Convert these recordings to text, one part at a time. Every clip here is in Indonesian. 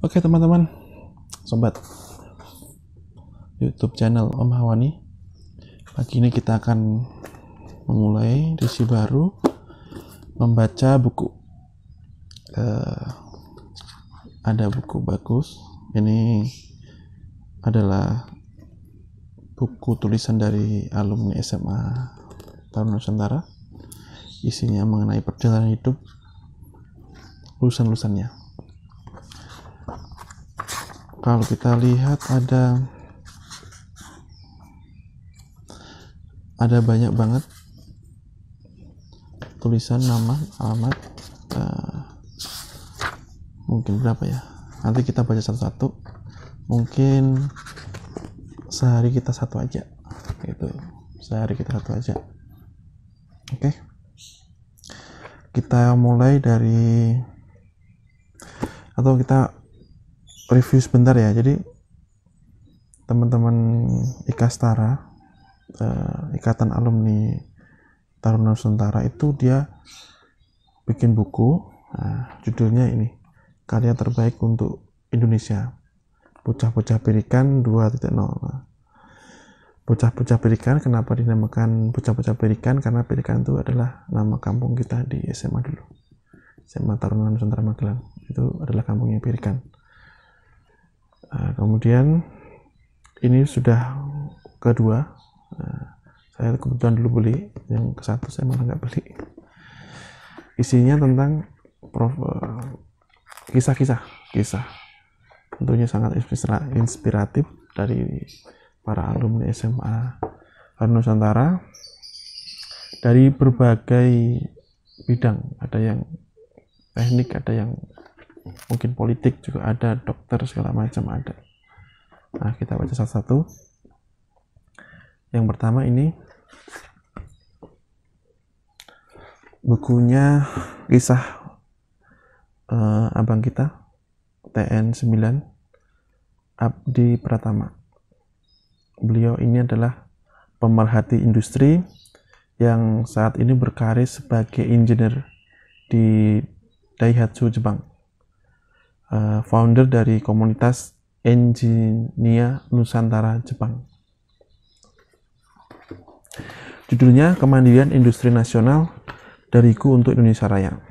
Oke teman-teman, sobat YouTube channel Om Hawani. Pagi ini kita akan memulai edisi baru membaca buku. Ada buku bagus. Ini adalah buku tulisan dari alumni SMA Taruna Nusantara. Isinya mengenai perjalanan hidup lulusan-lulusannya. Kalau kita lihat ada banyak banget tulisan, nama, alamat, mungkin berapa ya, nanti kita baca satu-satu, mungkin sehari kita satu aja gitu, Oke. Kita mulai dari, atau kita review sebentar ya. Jadi teman-teman Ikastara, Ikatan Alumni Taruna Nusantara itu dia bikin buku, judulnya ini, Karya Terbaik untuk Indonesia, Bocah-Bocah Berikan 2.0. Bocah-Bocah Berikan, kenapa dinamakan Bocah-Bocah Berikan? Karena Berikan itu adalah nama kampung kita di SMA dulu, SMA Taruna Nusantara Magelang, itu adalah kampungnya Berikan. Kemudian ini sudah kedua, saya kebetulan dulu beli, yang ke satu saya malah nggak beli. Isinya tentang kisah, tentunya sangat inspiratif dari para alumni SMA Taruna Nusantara dari berbagai bidang. Ada yang teknik, ada yang mungkin politik juga ada, dokter, segala macam ada. Nah, kita baca satu-satu. Yang pertama ini bukunya kisah abang kita TN9 Abdi Pratama. Beliau ini adalah pemerhati industri yang saat ini berkarir sebagai engineer di Daihatsu Jepang. Founder dari komunitas Engineer Nusantara Jepang. Judulnya Kemandirian Industri Nasional Dariku untuk Indonesia Raya.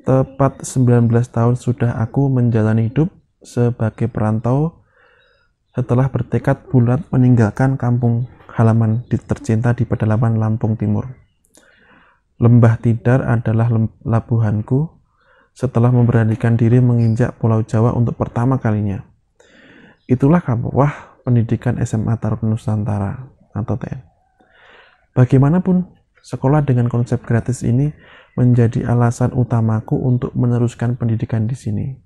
Tepat 19 tahun sudah aku menjalani hidup sebagai perantau setelah bertekad bulat meninggalkan kampung halaman tercinta di pedalaman Lampung Timur. Lembah Tidar adalah labuhanku setelah memberanikan diri menginjak Pulau Jawa untuk pertama kalinya. Itulah kawah pendidikan SMA Taruna Nusantara atau TN. Bagaimanapun, sekolah dengan konsep gratis ini menjadi alasan utamaku untuk meneruskan pendidikan di sini.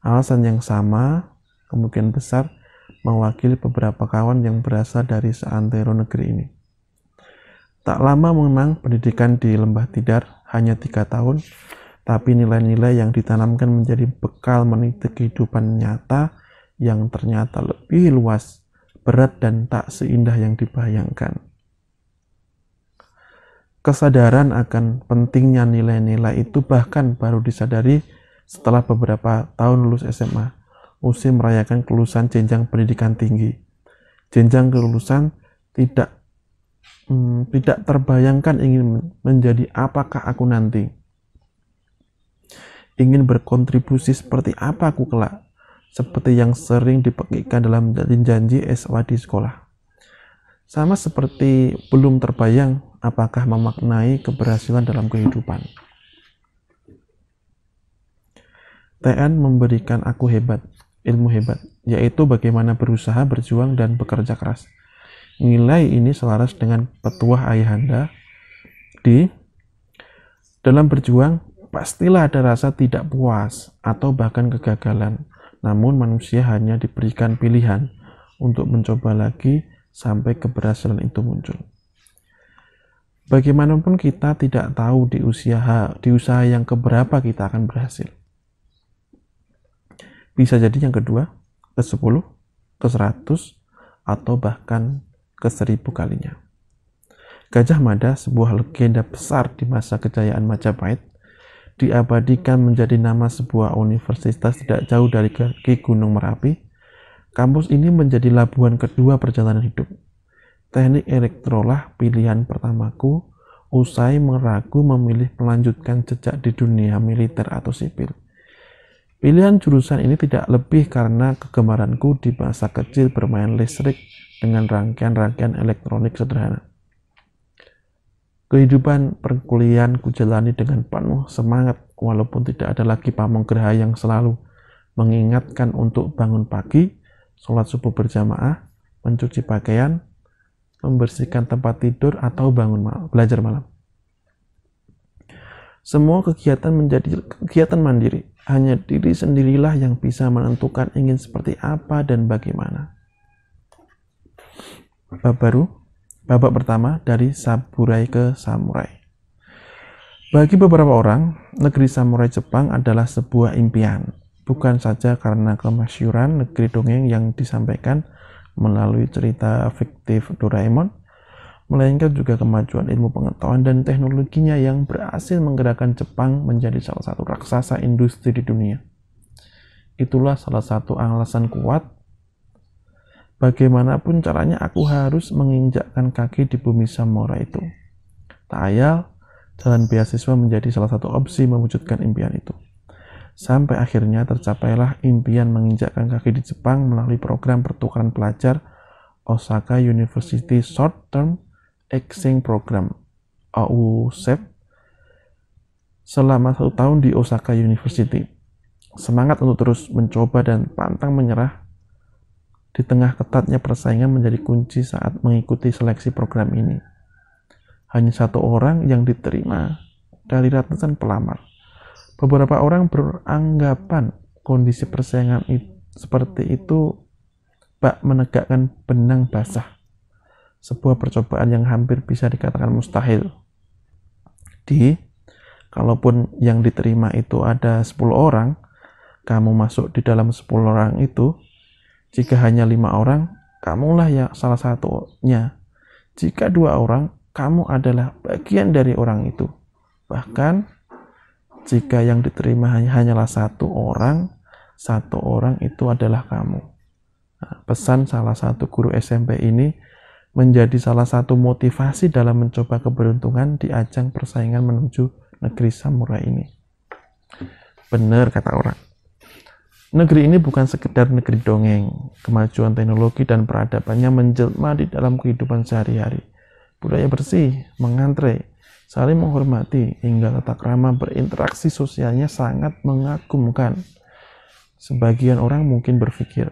Alasan yang sama, kemungkinan besar, mewakili beberapa kawan yang berasal dari seantero negeri ini. Tak lama memang pendidikan di Lembah Tidar, hanya 3 tahun, tapi nilai-nilai yang ditanamkan menjadi bekal meniti kehidupan nyata yang ternyata lebih luas, berat, dan tak seindah yang dibayangkan. Kesadaran akan pentingnya nilai-nilai itu bahkan baru disadari setelah beberapa tahun lulus SMA, usai merayakan kelulusan jenjang pendidikan tinggi. Jenjang kelulusan tidak terbayangkan ingin menjadi apakah aku nanti. Ingin berkontribusi seperti apa aku kelak, seperti yang sering dipekikkan dalam janji siswa di sekolah. Sama seperti belum terbayang apakah memaknai keberhasilan dalam kehidupan. TN memberikan aku ilmu hebat, yaitu bagaimana berusaha, berjuang, dan bekerja keras. Nilai ini selaras dengan petuah ayahanda dalam berjuang. Pastilah ada rasa tidak puas atau bahkan kegagalan. Namun manusia hanya diberikan pilihan untuk mencoba lagi sampai keberhasilan itu muncul. Bagaimanapun kita tidak tahu di usaha yang keberapa kita akan berhasil. Bisa jadi yang kedua, ke-10, ke-100, atau bahkan ke-1000 kalinya. Gajah Mada, sebuah legenda besar di masa kejayaan Majapahit, diabadikan menjadi nama sebuah universitas tidak jauh dari kaki Gunung Merapi. Kampus ini menjadi labuhan kedua perjalanan hidup. Teknik elektrolah pilihan pertamaku usai meragu memilih melanjutkan jejak di dunia militer atau sipil. Pilihan jurusan ini tidak lebih karena kegemaranku di masa kecil bermain listrik dengan rangkaian-rangkaian elektronik sederhana. Kehidupan perkuliahan kujalani dengan penuh semangat walaupun tidak ada lagi pamonggraha yang selalu mengingatkan untuk bangun pagi, sholat subuh berjamaah, mencuci pakaian, membersihkan tempat tidur, atau belajar malam. Semua kegiatan menjadi kegiatan mandiri. Hanya diri sendirilah yang bisa menentukan ingin seperti apa dan bagaimana. Babak pertama, dari samurai ke samurai. Bagi beberapa orang, negeri samurai Jepang adalah sebuah impian. Bukan saja karena kemasyhuran negeri dongeng yang disampaikan melalui cerita fiktif Doraemon, melainkan juga kemajuan ilmu pengetahuan dan teknologinya yang berhasil menggerakkan Jepang menjadi salah satu raksasa industri di dunia. Itulah salah satu alasan kuat bagaimanapun caranya aku harus menginjakkan kaki di bumi samurai itu. Tak ayal, jalan beasiswa menjadi salah satu opsi mewujudkan impian itu. Sampai akhirnya tercapailah impian menginjakkan kaki di Jepang melalui program pertukaran pelajar Osaka University Short Term Exchange Program (OUSEP) selama 1 tahun di Osaka University. Semangat untuk terus mencoba dan pantang menyerah di tengah ketatnya persaingan menjadi kunci saat mengikuti seleksi program ini. Hanya 1 orang yang diterima dari ratusan pelamar. Beberapa orang beranggapan kondisi persaingan seperti itu bak menegakkan benang basah, sebuah percobaan yang hampir bisa dikatakan mustahil. Kalaupun yang diterima itu ada 10 orang, kamu masuk di dalam 10 orang itu. Jika hanya 5 orang, kamulah yang salah satunya. Jika 2 orang, kamu adalah bagian dari orang itu. Bahkan jika yang diterima hanyalah 1 orang, 1 orang itu adalah kamu. Nah, pesan salah satu guru SMP ini menjadi salah satu motivasi dalam mencoba keberuntungan di ajang persaingan menuju negeri samurai ini. Benar kata orang. Negeri ini bukan sekedar negeri dongeng. Kemajuan teknologi dan peradabannya menjelma di dalam kehidupan sehari-hari. Budaya bersih, mengantre, saling menghormati, hingga tata krama berinteraksi sosialnya sangat mengagumkan. Sebagian orang mungkin berpikir,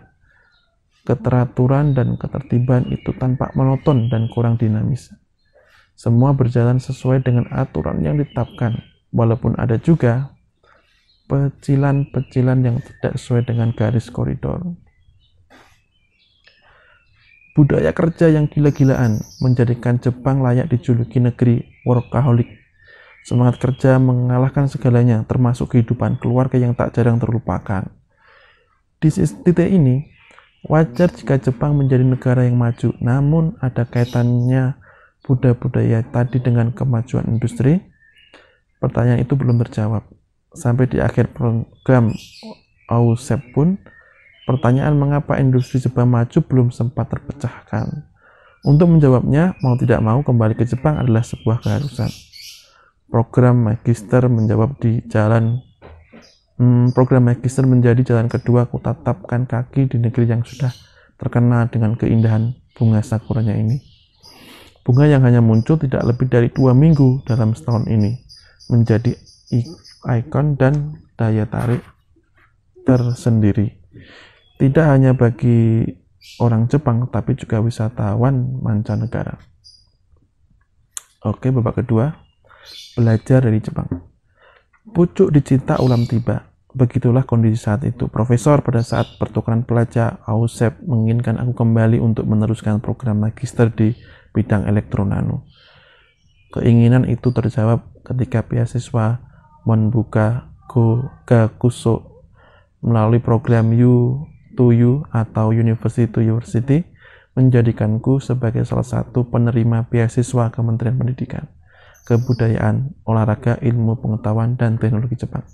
keteraturan dan ketertiban itu tampak monoton dan kurang dinamis. Semua berjalan sesuai dengan aturan yang ditetapkan, walaupun ada juga pecilan-pecilan yang tidak sesuai dengan garis koridor. Budaya kerja yang gila-gilaan menjadikan Jepang layak dijuluki negeri workaholic. Semangat kerja mengalahkan segalanya, termasuk kehidupan keluarga yang tak jarang terlupakan. Di titik ini, wajar jika Jepang menjadi negara yang maju, namun ada kaitannya budaya tadi dengan kemajuan industri? Pertanyaan itu belum terjawab. Sampai di akhir program OUSEP pun, pertanyaan mengapa industri Jepang maju belum sempat terpecahkan. Untuk menjawabnya, mau tidak mau kembali ke Jepang adalah sebuah keharusan. Program magister menjadi jalan kedua aku tatapkan kaki di negeri yang sudah terkenal dengan keindahan bunga sakuranya ini. Bunga yang hanya muncul tidak lebih dari 2 minggu dalam setahun ini, menjadi ikon dan daya tarik tersendiri. Tidak hanya bagi orang Jepang, tapi juga wisatawan mancanegara. Oke, babak kedua, belajar dari Jepang. Pucuk dicinta ulam tiba. Begitulah kondisi saat itu. Profesor pada saat pertukaran pelajar OUSEP menginginkan aku kembali untuk meneruskan program magister di bidang elektronano. Keinginan itu terjawab ketika beasiswa membuka Gakuso melalui program U to U atau University to University menjadikanku sebagai salah satu penerima beasiswa Kementerian Pendidikan. kebudayaan, olahraga, ilmu pengetahuan, dan teknologi Jepang.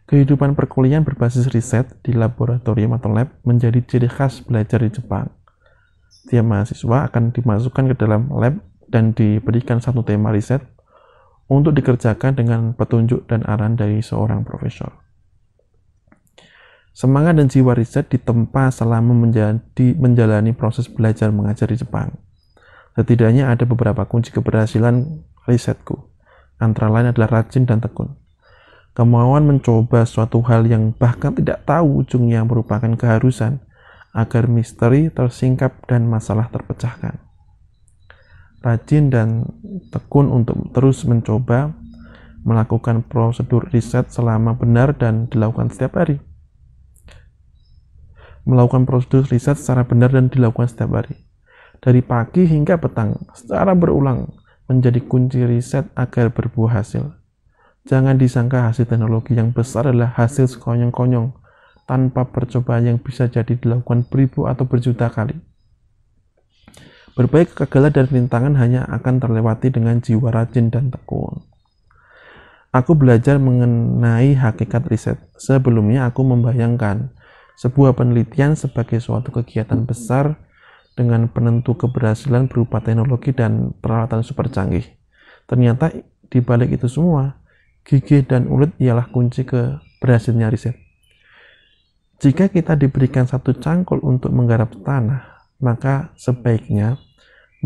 Kehidupan perkuliahan berbasis riset di laboratorium atau lab menjadi ciri khas belajar di Jepang. Tiap mahasiswa akan dimasukkan ke dalam lab dan diberikan satu tema riset untuk dikerjakan dengan petunjuk dan arahan dari seorang profesor. Semangat dan jiwa riset ditempa selama menjalani proses belajar mengajar di Jepang. Setidaknya ada beberapa kunci keberhasilan risetku. Antara lain adalah rajin dan tekun. Kemauan mencoba suatu hal yang bahkan tidak tahu ujungnya merupakan keharusan agar misteri tersingkap dan masalah terpecahkan. Rajin dan tekun untuk terus mencoba melakukan prosedur riset selama benar dan dilakukan setiap hari. Melakukan prosedur riset secara benar dan dilakukan setiap hari. Dari pagi hingga petang, secara berulang menjadi kunci riset agar berbuah hasil. Jangan disangka hasil teknologi yang besar adalah hasil sekonyong-konyong tanpa percobaan yang bisa jadi dilakukan beribu atau berjuta kali. Berbagai kegagalan dan rintangan hanya akan terlewati dengan jiwa rajin dan tekun. Aku belajar mengenai hakikat riset. Sebelumnya aku membayangkan sebuah penelitian sebagai suatu kegiatan besar dengan penentu keberhasilan berupa teknologi dan peralatan super canggih. Ternyata di balik itu semua, gigih dan ulet ialah kunci keberhasilannya riset. Jika kita diberikan satu cangkul untuk menggarap tanah, maka sebaiknya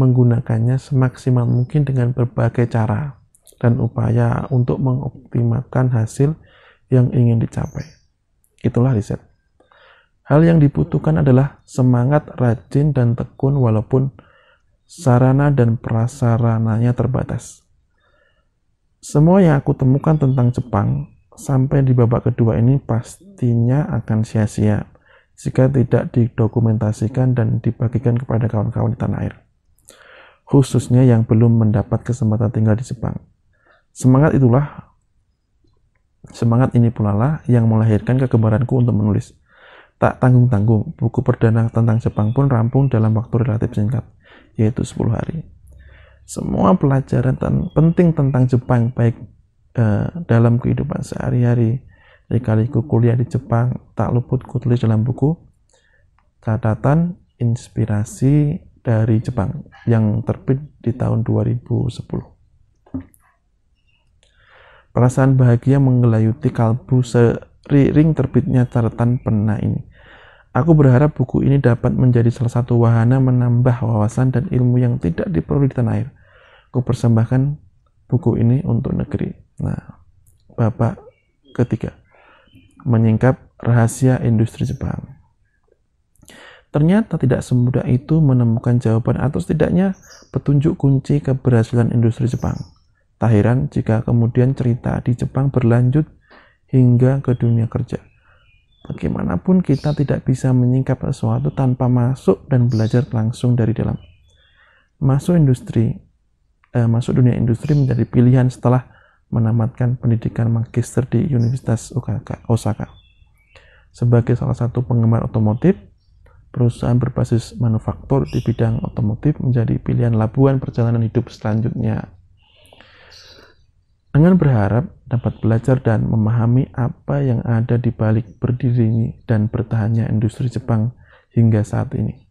menggunakannya semaksimal mungkin dengan berbagai cara dan upaya untuk mengoptimalkan hasil yang ingin dicapai. Itulah riset. Hal yang dibutuhkan adalah semangat, rajin, dan tekun walaupun sarana dan prasarananya terbatas. Semua yang aku temukan tentang Jepang sampai di babak kedua ini pastinya akan sia-sia jika tidak didokumentasikan dan dibagikan kepada kawan-kawan di tanah air, khususnya yang belum mendapat kesempatan tinggal di Jepang. Semangat ini pula lah yang melahirkan kegemaranku untuk menulis. Tak tanggung-tanggung, buku perdana tentang Jepang pun rampung dalam waktu relatif singkat, yaitu 10 hari. Semua pelajaran penting tentang Jepang, baik dalam kehidupan sehari-hari, lika-liku kuliah di Jepang, tak luput kutulis dalam buku Catatan Inspirasi dari Jepang yang terbit di tahun 2010. Perasaan bahagia menggelayuti kalbu seiring terbitnya catatan pena ini. Aku berharap buku ini dapat menjadi salah satu wahana menambah wawasan dan ilmu yang tidak diperoleh di tanah air. Aku persembahkan buku ini untuk negeri. Nah, babak ketiga, menyingkap rahasia industri Jepang. Ternyata tidak semudah itu menemukan jawaban atau setidaknya petunjuk kunci keberhasilan industri Jepang. Tak heran jika kemudian cerita di Jepang berlanjut hingga ke dunia kerja. Bagaimanapun kita tidak bisa menyingkap sesuatu tanpa masuk dan belajar langsung dari dalam. Masuk dunia industri menjadi pilihan setelah menamatkan pendidikan magister di Universitas Osaka. Sebagai salah satu penggemar otomotif, perusahaan berbasis manufaktur di bidang otomotif menjadi pilihan labuhan perjalanan hidup selanjutnya. Dengan berharap dapat belajar dan memahami apa yang ada di balik berdiri dan bertahannya industri Jepang hingga saat ini.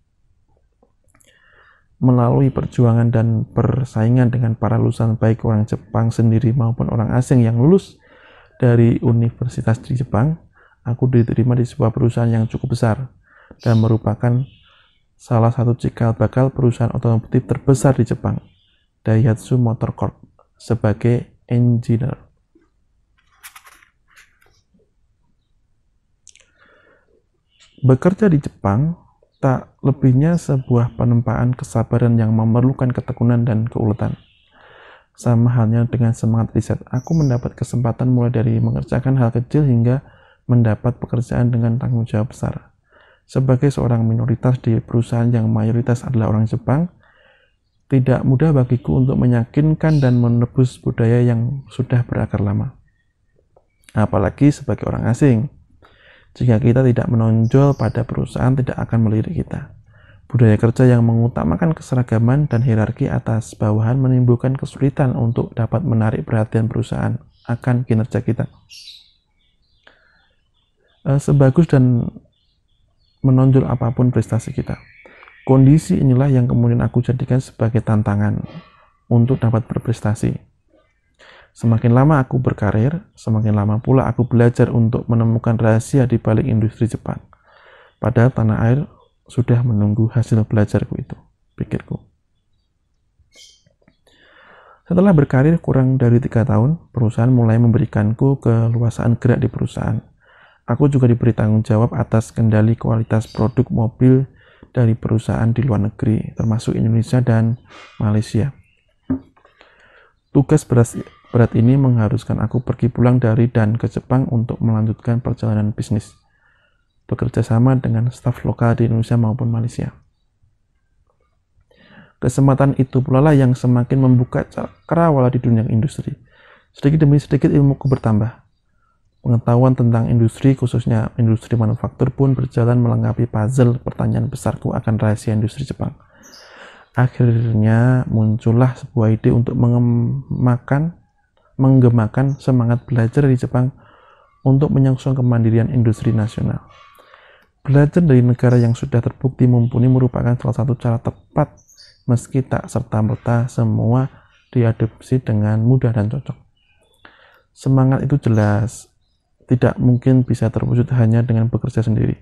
Melalui perjuangan dan persaingan dengan para lulusan baik orang Jepang sendiri maupun orang asing yang lulus dari universitas di Jepang, aku diterima di sebuah perusahaan yang cukup besar dan merupakan salah satu cikal bakal perusahaan otomotif terbesar di Jepang, Daihatsu Motor Corp, sebagai engineer. Bekerja di Jepang tak lebihnya sebuah penempaan kesabaran yang memerlukan ketekunan dan keuletan. Sama halnya dengan semangat riset, aku mendapat kesempatan mulai dari mengerjakan hal kecil hingga mendapat pekerjaan dengan tanggung jawab besar. Sebagai seorang minoritas di perusahaan yang mayoritas adalah orang Jepang, tidak mudah bagiku untuk meyakinkan dan menebus budaya yang sudah berakar lama. Apalagi sebagai orang asing. Jika kita tidak menonjol pada perusahaan, tidak akan melirik kita. Budaya kerja yang mengutamakan keseragaman dan hierarki atas bawahan menimbulkan kesulitan untuk dapat menarik perhatian perusahaan akan kinerja kita. Sebagus dan menonjol apapun prestasi kita, kondisi inilah yang kemudian aku jadikan sebagai tantangan untuk dapat berprestasi. Semakin lama aku berkarir, semakin lama pula aku belajar untuk menemukan rahasia di balik industri Jepang. Padahal tanah air sudah menunggu hasil belajarku itu, pikirku. Setelah berkarir kurang dari 3 tahun, perusahaan mulai memberikanku keluasaan gerak di perusahaan. Aku juga diberi tanggung jawab atas kendali kualitas produk mobil dari perusahaan di luar negeri, termasuk Indonesia dan Malaysia. Tugas berat ini mengharuskan aku pergi pulang dari dan ke Jepang untuk melanjutkan perjalanan bisnis, bekerja sama dengan staf lokal di Indonesia maupun Malaysia. Kesempatan itu pula lah yang semakin membuka cakrawala di dunia industri. Sedikit demi sedikit ilmuku bertambah. Pengetahuan tentang industri, khususnya industri manufaktur pun berjalan melengkapi puzzle pertanyaan besarku akan rahasia industri Jepang. Akhirnya muncullah sebuah ide untuk menggemakan semangat belajar di Jepang untuk menyongsong kemandirian industri nasional. Belajar dari negara yang sudah terbukti mumpuni merupakan salah satu cara tepat, meski tak serta-merta semua diadopsi dengan mudah dan cocok. Semangat itu jelas tidak mungkin bisa terwujud hanya dengan bekerja sendiri.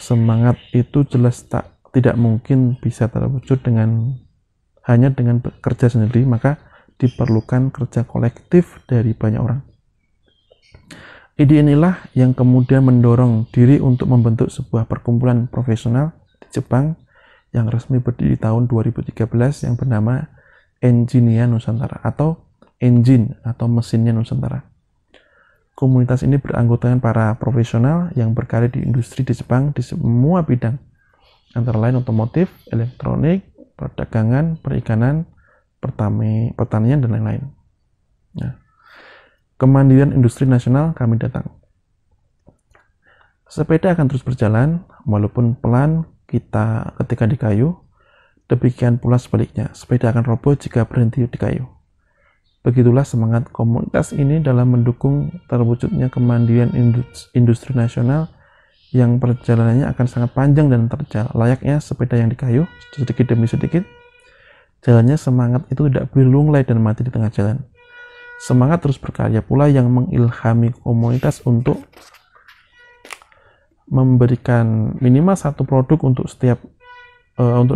Semangat itu jelas tidak mungkin bisa terwujud hanya dengan bekerja sendiri, maka diperlukan kerja kolektif dari banyak orang. Ide inilah yang kemudian mendorong diri untuk membentuk sebuah perkumpulan profesional di Jepang yang resmi berdiri tahun 2013 yang bernama Engineer Nusantara atau Engine atau mesinnya Nusantara. Komunitas ini beranggotakan para profesional yang berkarir di industri di Jepang di semua bidang, antara lain otomotif, elektronik, perdagangan, perikanan, pertanian, dan lain-lain. Nah, kemandirian industri nasional kami datang. Sepeda akan terus berjalan, walaupun pelan ketika di kayu, demikian pula sebaliknya, sepeda akan roboh jika berhenti di kayu. Begitulah semangat komunitas ini dalam mendukung terwujudnya kemandirian industri nasional yang perjalanannya akan sangat panjang dan terjal, layaknya sepeda yang di kayu, sedikit demi sedikit. Jalannya semangat itu tidak boleh lunglai dan mati di tengah jalan. Semangat terus berkarya pula yang mengilhami komunitas untuk memberikan minimal satu produk untuk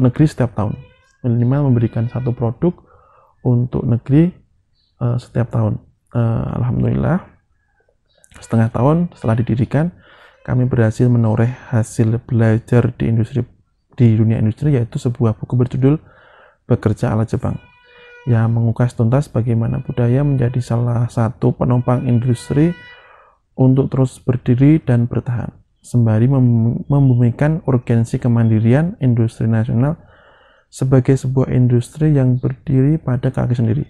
negeri setiap tahun. Minimal memberikan satu produk untuk negeri setiap tahun. Alhamdulillah, setengah tahun setelah didirikan, kami berhasil menoreh hasil belajar di dunia industri, yaitu sebuah buku berjudul Bekerja ala Jepang, yang mengukas tuntas bagaimana budaya menjadi salah satu penopang industri untuk terus berdiri dan bertahan, sembari membumikan urgensi kemandirian industri nasional sebagai sebuah industri yang berdiri pada kaki sendiri.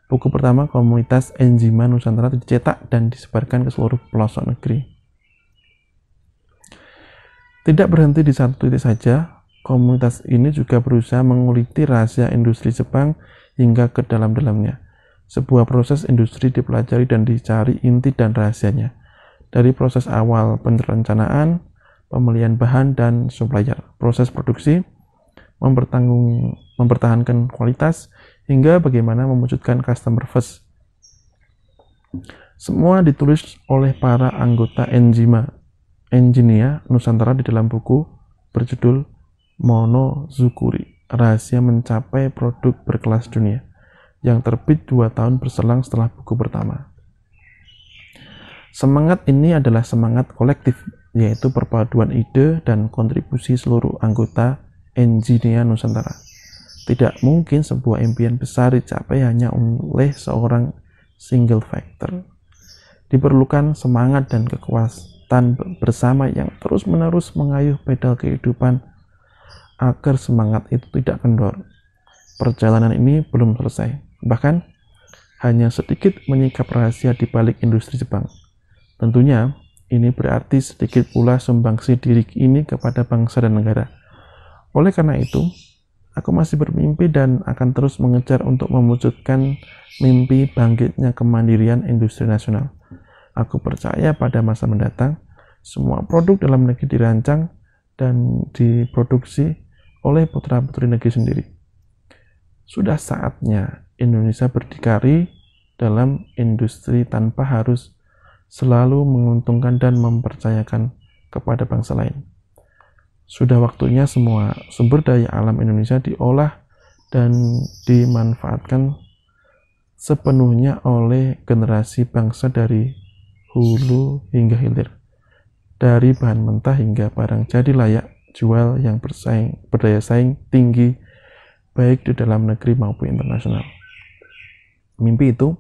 Buku pertama komunitas Enjima Nusantara dicetak dan disebarkan ke seluruh pelosok negeri. Tidak berhenti di satu titik saja, komunitas ini juga berusaha menguliti rahasia industri Jepang hingga ke dalam-dalamnya. Sebuah proses industri dipelajari dan dicari inti dan rahasianya. Dari proses awal perencanaan, pemilihan bahan dan supplier, proses produksi, mempertahankan kualitas, hingga bagaimana mewujudkan customer first. Semua ditulis oleh para anggota Engineer Nusantara di dalam buku berjudul Monozukuri, Rahasia Mencapai Produk Berkelas Dunia, yang terbit 2 tahun berselang setelah buku pertama. Semangat ini adalah semangat kolektif, yaitu perpaduan ide dan kontribusi seluruh anggota Engineer Nusantara. Tidak mungkin sebuah impian besar dicapai hanya oleh seorang single factor. Diperlukan semangat dan kekuatan bersama yang terus-menerus mengayuh pedal kehidupan agar semangat itu tidak kendor. Perjalanan ini belum selesai. Bahkan, hanya sedikit menyingkap rahasia di balik industri Jepang. Tentunya, Ini berarti sedikit pula sumbangsi diri ini kepada bangsa dan negara. Oleh karena itu, aku masih bermimpi dan akan terus mengejar untuk mewujudkan mimpi bangkitnya kemandirian industri nasional. Aku percaya pada masa mendatang, semua produk dalam negeri dirancang dan diproduksi oleh putra-putri negeri sendiri. Sudah saatnya Indonesia berdikari dalam industri tanpa harus selalu menguntungkan dan mempercayakan kepada bangsa lain. Sudah waktunya semua sumber daya alam Indonesia diolah dan dimanfaatkan sepenuhnya oleh generasi bangsa dari hulu hingga hilir. Dari bahan mentah hingga barang jadi layak jual yang berdaya saing tinggi baik di dalam negeri maupun internasional. Mimpi itu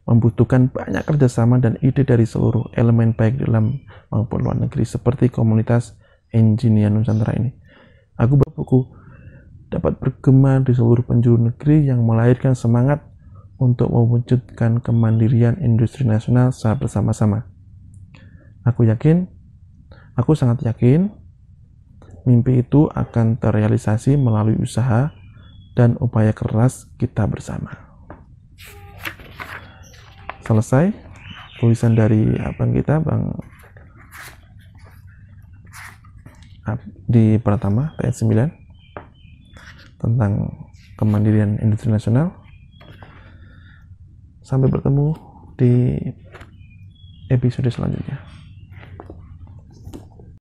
membutuhkan banyak kerjasama dan ide dari seluruh elemen baik dalam maupun luar negeri seperti komunitas engineer Nusantara ini. Aku berbuku dapat bergema di seluruh penjuru negeri yang melahirkan semangat untuk mewujudkan kemandirian industri nasional secara bersama-sama. Aku sangat yakin mimpi itu akan terrealisasi melalui usaha dan upaya keras kita bersama. Selesai tulisan dari abang kita, Bang di Pratama ayat 9 tentang kemandirian industri nasional. Sampai bertemu di episode selanjutnya.